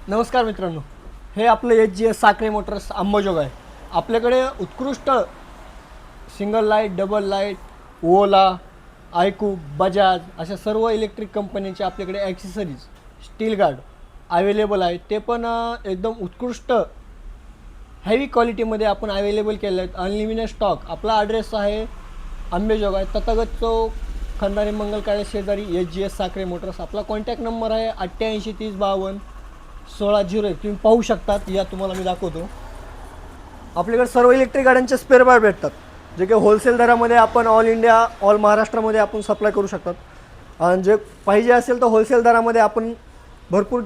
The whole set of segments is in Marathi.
नमस्कार मित्रांनो, हे आपलं HGS साखरे मोटर्स अंबाजोग आहे. आपल्याकडे उत्कृष्ट सिंगल लाईट, डबल लाईट, ओला, आयकू, बजाज अशा सर्व इलेक्ट्रिक कंपन्यांचे आपल्याकडे ॲक्सेसरीज, स्टील गार्ड अवेलेबल आहे. ते पण एकदम उत्कृष्ट हेवी क्वालिटीमध्ये आपण अवेलेबल केले आहेत. Unlimited stock. आपला ॲड्रेस आहे अंबेजोग आहे, तथागत चौक, खंदारी मंगल कार्यालय शेजारी, HGS साखरे मोटर्स. आपला कॉन्टॅक्ट नंबर आहे 8830521601. तुम्ही पाहू शकतात. या तुम्हाला मी दाखवतो. आपल्याकडे सर्व इलेक्ट्रिक गाड्यांचे स्पेअर पार्ट भेटतात, जे की होलसेल दरामध्ये आपण ऑल इंडिया, ऑल महाराष्ट्रामध्ये आपण सप्लाय करू शकतात. आणि जे पाहिजे असेल तर होलसेल दरामध्ये आपण भरपूर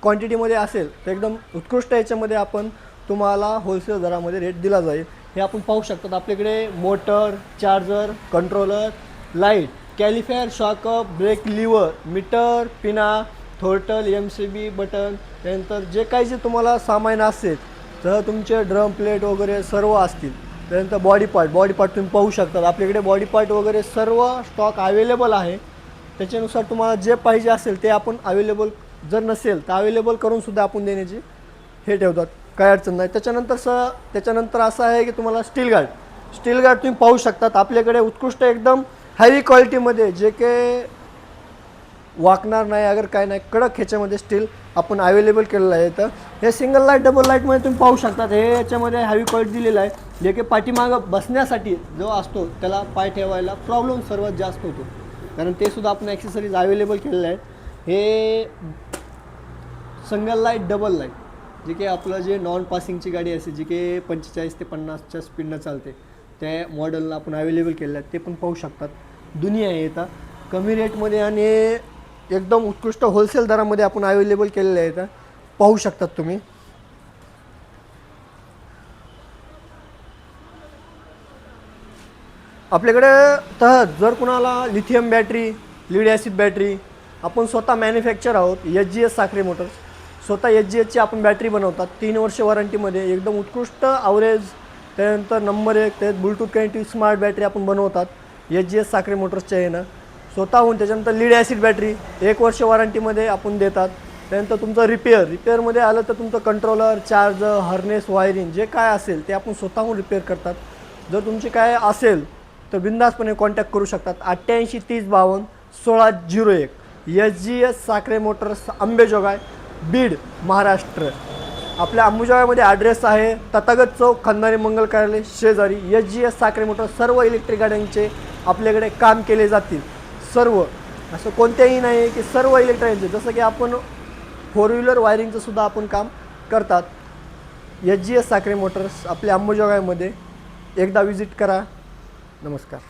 क्वांटिटीमध्ये असेल तर एकदम उत्कृष्ट याच्यामध्ये आपण तुम्हाला होलसेल दरामध्ये रेट दिला जाईल. हे आपण पाहू शकतात. आपल्याकडे मोटर, चार्जर, कंट्रोलर, लाईट, कॅलिफायर, शॉकअप, ब्रेक लिव्हर, मीटर, पिना, थोर्टल, MCB बटन, त्यानंतर जे काही जे तुम्हाला सामान असेल तर तुमचे ड्रम प्लेट वगैरे सर्व असतील. त्यानंतर बॉडी पार्ट तुम्ही पाहू शकता. आपल्याकडे बॉडी पार्ट वगैरे सर्व स्टॉक अवेलेबल आहे. त्याच्यानुसार तुम्हाला जे पाहिजे असेल ते आपण अवेलेबल, जर नसेल तर अवेलेबल करूनसुद्धा आपण देण्याची हे ठेवतात, काय अडचण नाही. त्याच्यानंतर असं आहे की तुम्हाला स्टील गार्ड तुम्ही पाहू शकतात. आपल्याकडे उत्कृष्ट एकदम हेवी क्वालिटीमध्ये, जे की वाकणार नाही अगर काय नाही, कडक ह्याच्यामध्ये स्टील आपण अवेलेबल केलेलं आहे. तर हे सिंगल लाईट, डबल लाईटमध्ये तुम्ही पाहू शकतात. हे याच्यामध्ये हेवी क्वालिटी दिलेलं आहे, जे की पाठीमागं बसण्यासाठी जो असतो त्याला पाय ठेवायला प्रॉब्लेम सर्वात जास्त होतो, कारण ते सुद्धा आपण ॲक्सेसरीज अवेलेबल केलेलं आहे. हे सिंगल लाईट, डबल लाईट, जे की आपलं जे नॉन पासिंगची गाडी असते, जी की 45 ते 50च्या स्पीडनं चालते, त्या मॉडेलला आपण अवेलेबल केलेलं आहे. ते पण पाहू शकतात. दुनिया आहे येतात कमी रेटमध्ये आणि एकदम उत्कृष्ट होलसेल दरामध्ये आपण अवेलेबल केलेले आहेत. पाहू शकतात तुम्ही. आपल्याकडे तर जर कुणाला lithium battery, lead acid battery, आपण स्वतः मॅन्युफॅक्चर आहोत. HGS साखरे मोटर्स स्वतः HGSची आपण बॅटरी बनवतात. 3 वर्ष वॉरंटीमध्ये एकदम उत्कृष्ट ॲव्हरेज. त्यानंतर नंबर 1 त्यात ब्लूटूथ कनेक्टिव्ह स्मार्ट बॅटरी आपण बनवतात HGS साखरे मोटर्सच्या येणं स्वतःहून. त्याच्यानंतर लीड ॲसिड बॅटरी 1 वर्ष वॉरंटीमध्ये आपण देतात. त्यानंतर तुमचं रिपेअरमध्ये आलं तर तुमचं कंट्रोलर, चार्जर, हार्नेस, वायरिंग जे काय असेल ते आपण स्वतःहून रिपेअर करतात. जर तुमची काय असेल तर बिंदासपणे कॉन्टॅक्ट करू शकतात. 8830521601. HGS Sakhare Motors, Ambejogai, Beed, Maharashtra. आपल्या अंबेजोगाईमध्ये ॲड्रेस आहे तथागत चौक, खंदारी मंगल कार्यालय शेजारी. HGS साखरे मोटर्स सर्व इलेक्ट्रिक गाड्यांचे आपल्याकडे काम केले जातील. सर्व असं कोणत्याही नाही आहे की सर्व इलेक्ट्रॉनिकचे, जसं की आपण 4 व्हीलर वायरिंगचं सुद्धा आपण काम करतात. HGS साखरे मोटर्स आपल्या अंबेजोगाईमध्ये एकदा विजिट करा. नमस्कार.